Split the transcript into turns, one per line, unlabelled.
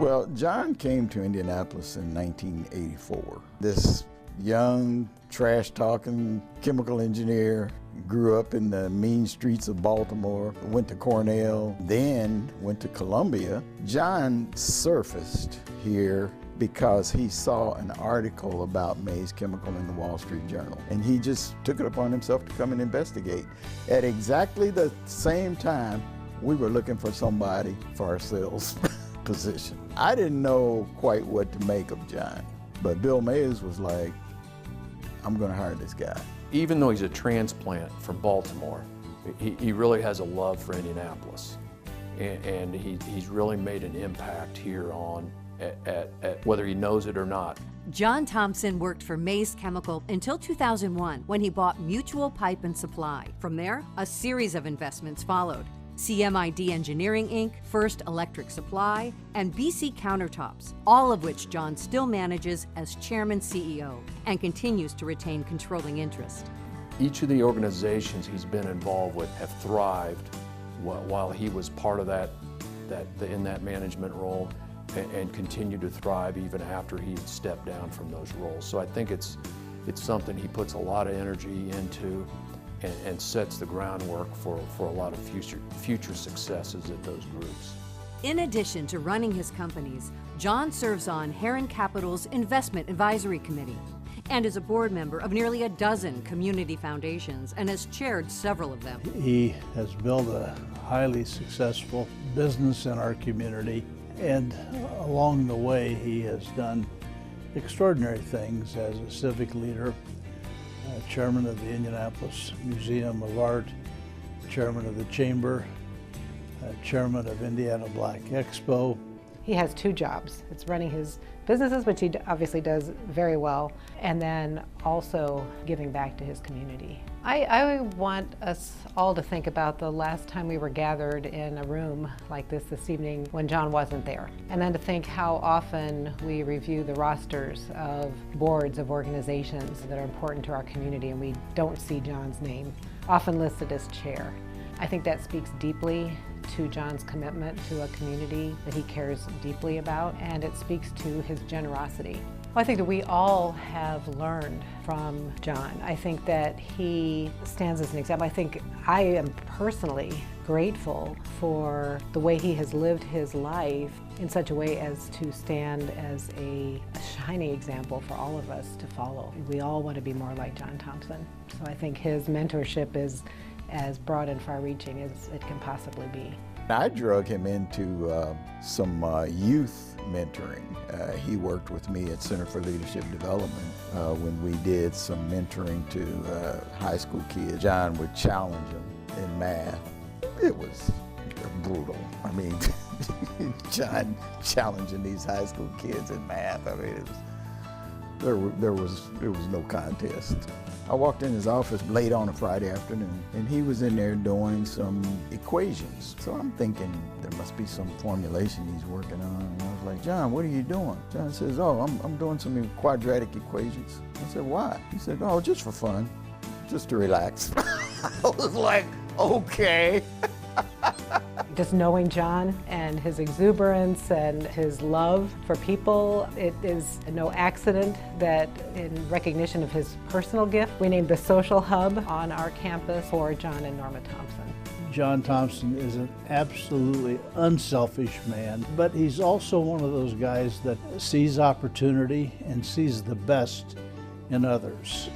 Well, John came to Indianapolis in 1984. This young, trash-talking chemical engineer, grew up in the mean streets of Baltimore, went to Cornell, then went to Columbia. John surfaced here because he saw an article about Mays Chemical in the Wall Street Journal, and he just took it upon himself to come and investigate. At exactly the same time, we were looking for somebody for our sales position. I didn't know quite what to make of John, but Bill Mays was like, I'm gonna hire this guy.
Even though he's a transplant from Baltimore, he really has a love for Indianapolis. And he's really made an impact here on at whether he knows it or not.
John Thompson worked for Mays Chemical until 2001 when he bought Mutual Pipe and Supply. From there, a series of investments followed. CMID Engineering Inc., First Electric Supply, and BC Countertops, all of which John still manages as Chairman CEO and continues to retain controlling interest.
Each of the organizations he's been involved with have thrived while he was part of in that management role and continue to thrive even after he stepped down from those roles. So I think it's something he puts a lot of energy into and sets the groundwork for a lot of future successes at those groups.
In addition to running his companies, John serves on Heron Capital's Investment Advisory Committee and is a board member of nearly a dozen community foundations and has chaired several of them.
He has built a highly successful business in our community, and along the way he has done extraordinary things as a civic leader. Chairman of the Indianapolis Museum of Art, Chairman of the Chamber, Chairman of Indiana Black Expo.
He has two jobs. It's running his businesses, which he obviously does very well, and then also giving back to his community. I want us all to think about the last time we were gathered in a room like this evening when John wasn't there, and then to think how often we review the rosters of boards of organizations that are important to our community and we don't see John's name, often listed as chair. I think that speaks deeply to John's commitment to a community that he cares deeply about, and it speaks to his generosity. Well, I think that we all have learned from John. I think that he stands as an example. I think I am personally grateful for the way he has lived his life in such a way as to stand as a shining example for all of us to follow. We all want to be more like John Thompson. So I think his mentorship is as broad and far-reaching as it can possibly be.
I drug him into some youth mentoring. He worked with me at Center for Leadership Development when we did some mentoring to high school kids. John would challenge them in math. It was brutal. I mean, John challenging these high school kids in math. I mean, there was no contest. I walked in his office late on a Friday afternoon, and he was in there doing some equations. So I'm thinking there must be some formulation he's working on. And I was like, John, what are you doing? John says, oh, I'm doing some quadratic equations. I said, why? He said, oh, just for fun, just to relax. I was like, okay.
Just knowing John and his exuberance and his love for people, it is no accident that in recognition of his personal gift, we named the social hub on our campus for John and Norma Thompson.
John Thompson is an absolutely unselfish man, but he's also one of those guys that sees opportunity and sees the best in others.